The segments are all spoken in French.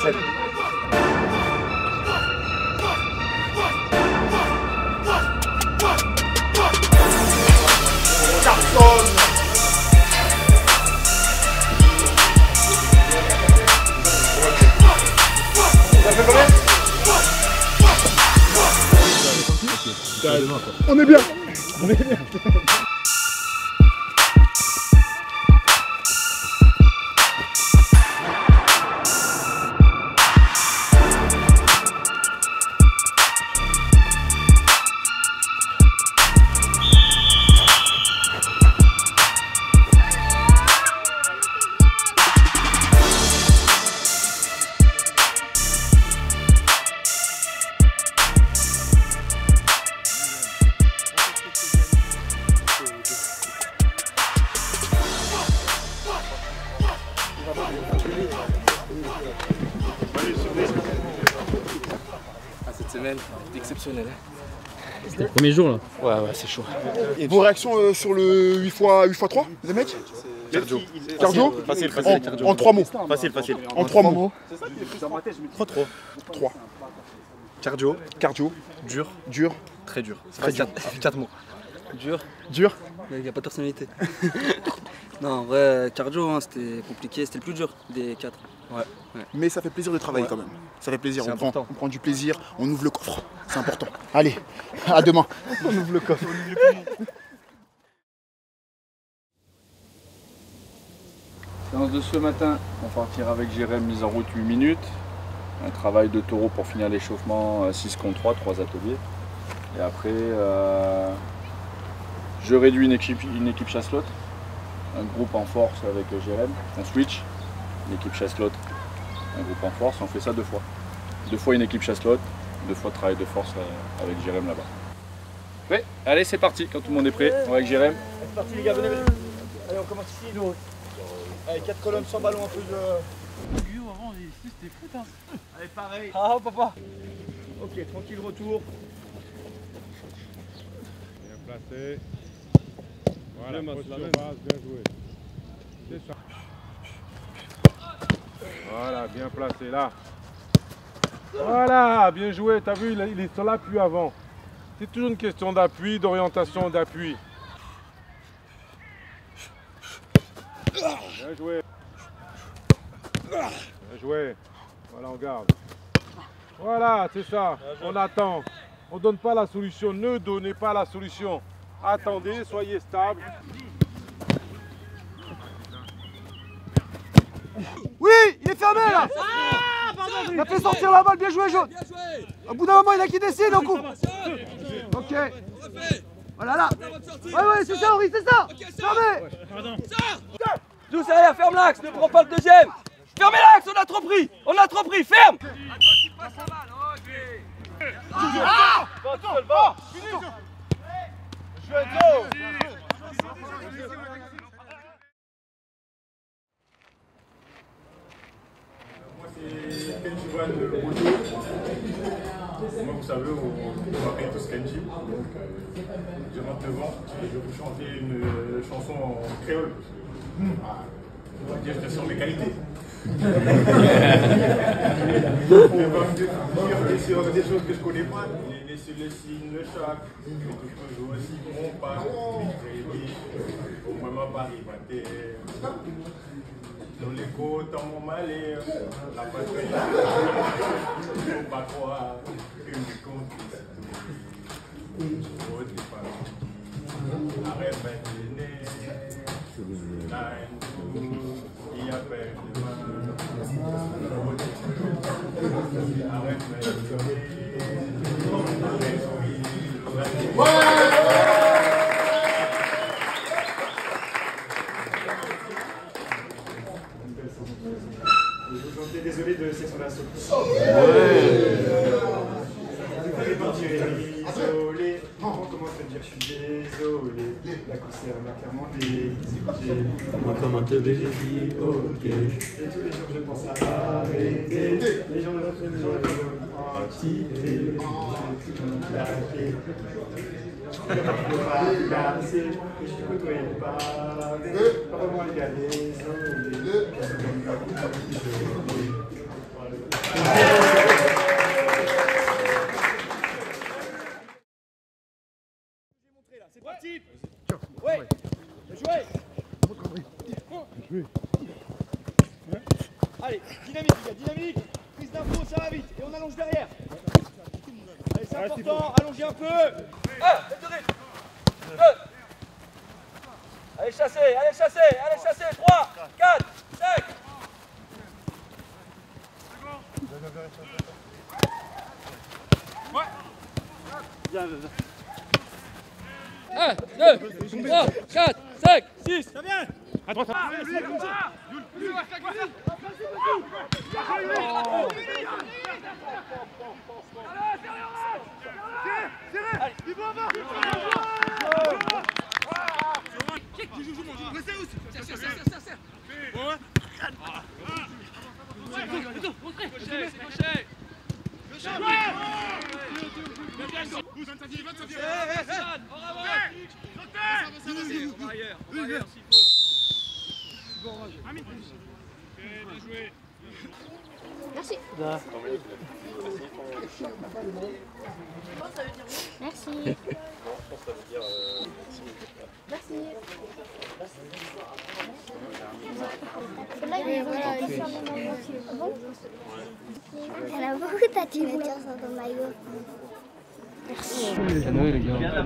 7. Carton. Ça fait combien? On est bien. On est bien. Cette semaine est exceptionnelle. C'était le premier jour là. Ouais, c'est chaud. Et vos réactions sur le 8x3, les mecs? Cardio. Facile, cardio. En 3 mots. Facile. En 3 mots. Trop. 3. Cardio. Dur. Très dur. Ça fait 4 mots. Dur. Il n'y a pas de personnalité. Non, en vrai, cardio, hein, c'était compliqué, c'était le plus dur des 4. Ouais. Mais ça fait plaisir de travailler quand même. Ça fait plaisir, on prend du plaisir, on ouvre le coffre. C'est important. Allez, à demain. On ouvre le coffre. Séance de ce matin, on partira avec Jérém, mise en route 8 minutes. Un travail de taureau pour finir l'échauffement 6 contre 3, 3 ateliers. Et après, je réduis une équipe chasse-lotte, un groupe en force avec Jérém, on switch, une équipe chasse-lotte, un groupe en force, on fait ça 2 fois. 2 fois une équipe chasse-lotte, 2 fois de travail de force avec Jérém là-bas. Ouais, allez c'est parti, quand tout le monde est prêt, on va avec Jérém. C'est parti les gars, venez. Allez, on commence ici, nous. Allez, 4 colonnes sans ballon, un peu de... Guillaume, avant, c'était foot, hein. Allez, pareil. Ah, papa. Ok, tranquille, retour. Bien placé. Voilà, posture basse, bien joué. C'est ça. Voilà, bien placé là. Voilà, bien joué. T'as vu, il est sur l'appui avant. C'est toujours une question d'appui, d'orientation d'appui. Bien joué. Bien joué. Voilà, on garde. Voilà, c'est ça. On attend. On ne donne pas la solution. Ne donnez pas la solution. Attendez, soyez stable. Oui, il est fermé là. Il a fait sortir la balle, bien joué jaune. Au bout d'un moment, il a qui décide, on coupe. Ok. Voilà là. Ouais, c'est ça, Henri, c'est ça. Fermé. Douce derrière, ferme l'axe, ne prends pas le deuxième. Fermez l'axe, on a trop pris, ferme. Moi c'est Kenji One de Moto. Moi vous savez, on m'appelle tous Kenji. Donc je rentre devant et je vais vous chanter une chanson en créole. On va dire que ce sont mes qualités. Je vais pas me dire sur des choses que je connais pas. Il est né sur le signe, le chat. Je touche toujours aussi mon pas. Au moment Paris, ma terre. Dans les côtes, en mon malheur, la patrie, il ne faut pas croire que je compte ici tout. Arrête maintenant, il y a peur de moi. Arrête désolé de section d'assaut. Désolé. On commence à dire je suis désolé. La concert m'a clairement dit. Comment te vais-je dit ok. Et tous les jours je pense à arrêter. Les gens de notre maison vont activer. Je ne peux pas casser. Je ne peux pas. Vraiment les gars, désolé. Allez, dynamique, les gars, dynamique. Prise d'info, ça va vite. Et on allonge derrière. Allez, c'est important, allongez un peu. Faites de rythme. 2. Allez chasser, allez chasser, allez chasser. 3, 4, 5. Viens, viens. 1, 2, 3, 4, 5, 6. Ça vient. À droite. Merci. Merci. Merci. Là, il voilà, il sort de ma voiture. Ah bon? Il y en a beaucoup d'attirateurs sur ton maillot. Merci. Canoë, les gars.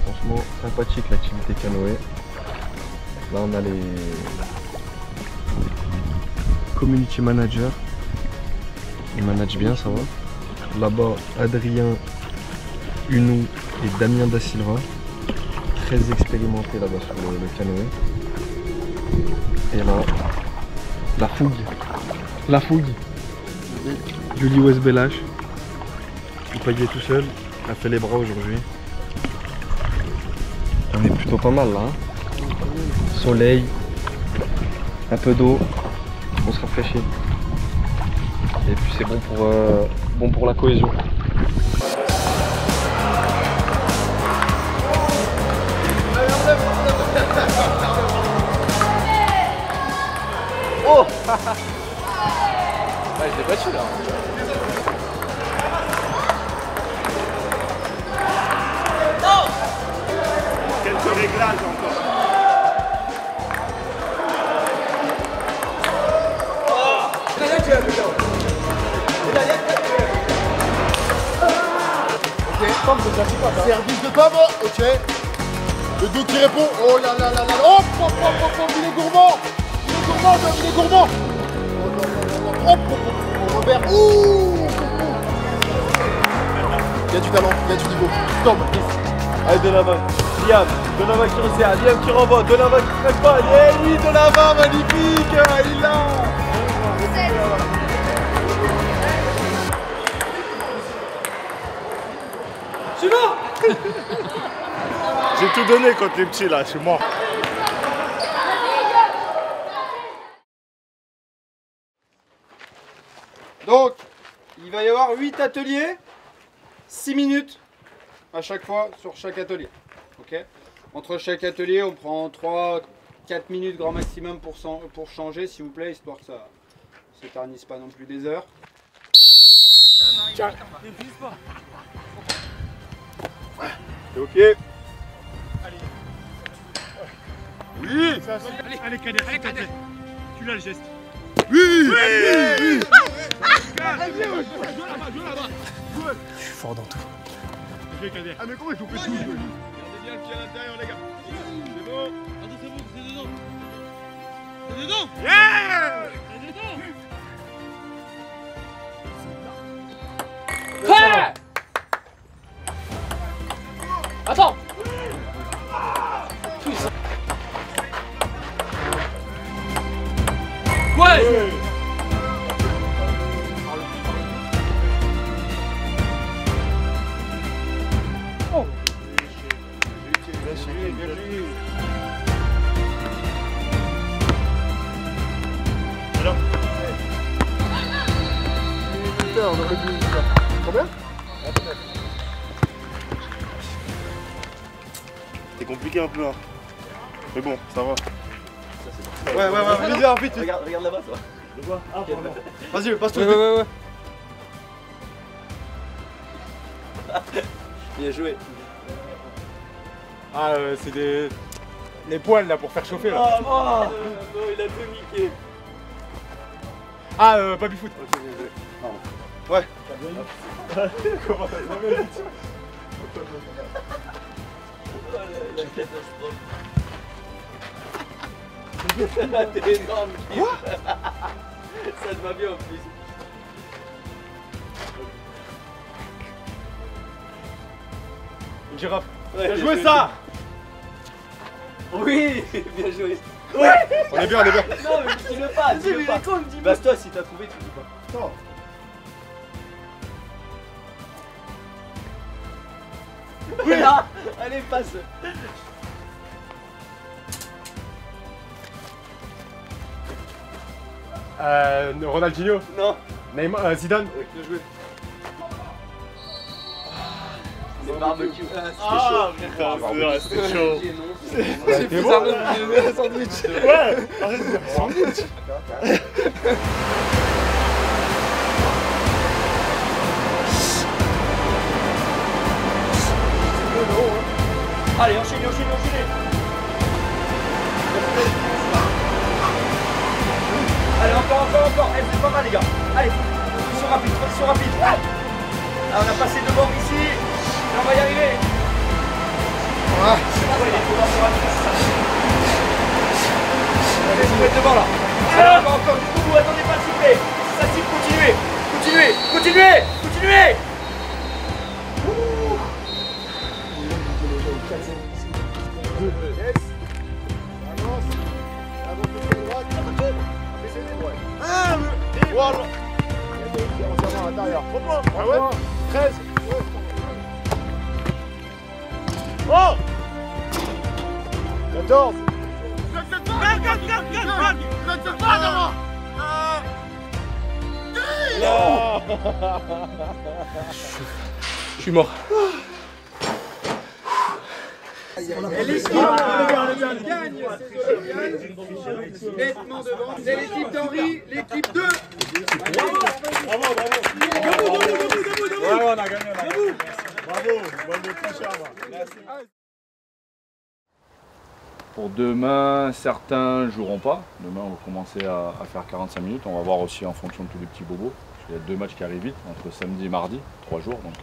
Franchement, sympathique l'activité canoë. Là, on a les community managers. Ils managent bien, ça va. Là-bas, Adrien Hunou et Damien Da Silva. Très expérimentés là-bas sur le canoë. Et là, la fougue. Julie Westbellage. Il payait tout seul. A fait les bras aujourd'hui. On est plutôt pas mal là. Hein. Soleil, un peu d'eau, on se rafraîchit. Et puis c'est bon pour la cohésion. Oh je l'ai battu là. Quelques réglages encore. Service de pomme, ok. Le dos qui répond, oh là là là là, hop, hop, hop, hop, hop, il est gourmand. Il est gourmand, il est gourmand. Oh là là là là, hop, hop, hop, Robert, ouh. Il y a du talent, il y a du niveau. Tom. Allez, Donovan. Liam qui resserre, Liam qui renvoie, Donovan qui ne traite pas. Yeah, oui, Donovan, magnifique. Il l'a. J'ai tout donné contre les petits là, je suis mort. Donc, il va y avoir 8 ateliers, 6 minutes à chaque fois sur chaque atelier. Okay. Entre chaque atelier, on prend 3-4 minutes grand maximum pour changer, s'il vous plaît, histoire que se ternissent pas non plus des heures. Tiens, t'es ok? Oui. Allez, Kader, allez, Kader. Tu l'as le geste. Oui. Je suis fort dans tout. Ok, Kader. Ah mais comment je peux tout jouer? Gardez bien le pied à l'intérieur les gars. C'est bon. Attends, c'est bon, c'est dedans. C'est dedans. Yeah. C'est dedans. Ouais. Attends. Ouais. Oh. Alors. Putain, on aurait dû faire. Combien? C'est compliqué un peu hein. Mais bon, ça va. Ouais, bizarre, vite. Regarde là-bas, toi. Je vois. Ah, pardon. Vas-y, passe-toi. Ouais. Bien joué. Ah, c'est des. Les poils là pour faire chauffer là. Non, il a tout niqué. Ah, baby foot. Ok, bien joué. Ouais. Comment ça va bien vite? La catastrophe. T'es énorme. Quoi? Ça te va bien en plus. Une girafe. Ouais, Bien joué ça. Oui, bien joué. Ouais. On est bien. Non, mais dis-le pas, dis-le pas. Basse-toi si t'as trouvé, tu dis pas. Non. Oui, là. Allez, passe. Ronaldinho. Non. Neymar, Zidane. Bien joué. Les barbecues. C'était chaud. C'était bon. un sandwich. Ouais. Arrête de dire sandwich. Allez, enchaînez. Allez, encore. Eh, c'est pas mal, les gars. Allez, transition rapide. Ah, on a passé devant ici. Et on va y arriver. Ah. Allez, vous êtes devant là. Allez, encore, jusqu'au bout. Attendez pas de siffler. Ça siffle, continuez. Voilà. À l'intérieur. Ah ouais. 13. Oh. 14. Je suis mort. Et l'équipe gagne nettement devant. C'est l'équipe d'Henri, l'équipe 2. Bravo. Ouais, on a gagné. Bravo. Bonne merci. Pour demain, certains ne joueront pas. Demain, on va commencer à faire 45 minutes. On va voir aussi en fonction de tous les petits bobos. Il y a 2 matchs qui arrivent vite, entre samedi et mardi, 3 jours. Donc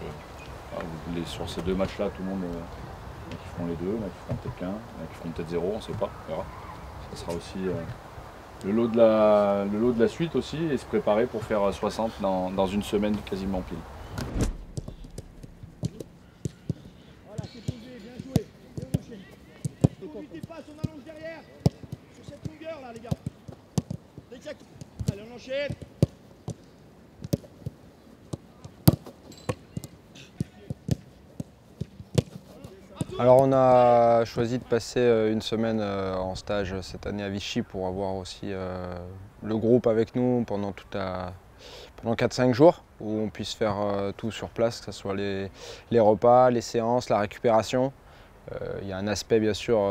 sur ces 2 matchs-là, tout le monde... Il y en a qui feront les 2, il y en a qui feront peut-être qu'un, il y en a qui feront peut-être 0, on ne sait pas, on verra. Ça sera aussi le lot de la suite aussi, et se préparer pour faire 60 dans une semaine quasiment pile. Voilà, c'est posé, bien joué. N'hésitez pas, on allonge derrière. Sur cette longueur là, les gars. Allez, on enchaîne. Alors on a choisi de passer une semaine en stage cette année à Vichy pour avoir aussi le groupe avec nous pendant 4-5 jours où on puisse faire tout sur place, que ce soit les repas, les séances, la récupération. Il y a un aspect bien sûr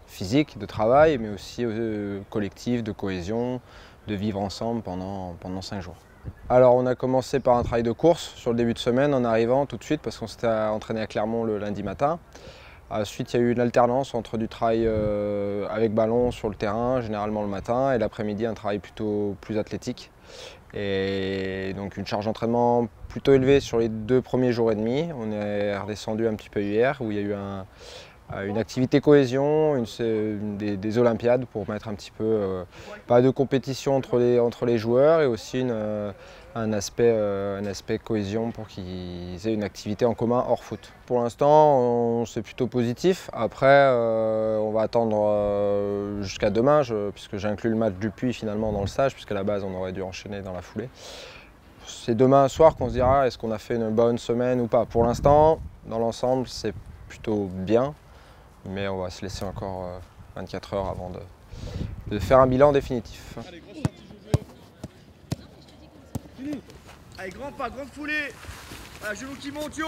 physique, de travail, mais aussi collectif, de cohésion, vivre ensemble pendant 5 jours. Alors on a commencé par un travail de course sur le début de semaine en arrivant tout de suite parce qu'on s'était entraîné à Clermont le lundi matin. Ensuite il y a eu une alternance entre du travail avec ballon sur le terrain, généralement le matin, et l'après-midi un travail plutôt plus athlétique. Et donc une charge d'entraînement plutôt élevée sur les 2 premiers jours et demi. On est redescendu un petit peu hier où il y a eu une activité cohésion, des Olympiades pour mettre un petit peu, pas de compétition entre les joueurs et aussi un aspect cohésion pour qu'ils aient une activité en commun hors foot. Pour l'instant, c'est plutôt positif. Après, on va attendre jusqu'à demain, puisque j'inclus le match du Puy finalement dans le stage, puisqu'à la base on aurait dû enchaîner dans la foulée. C'est demain soir qu'on se dira est-ce qu'on a fait une bonne semaine ou pas. Pour l'instant, dans l'ensemble, c'est plutôt bien. Mais on va se laisser encore 24 heures avant de faire un bilan définitif. Allez, grand pas, grande foulée. Voilà, genou qui monte, yo.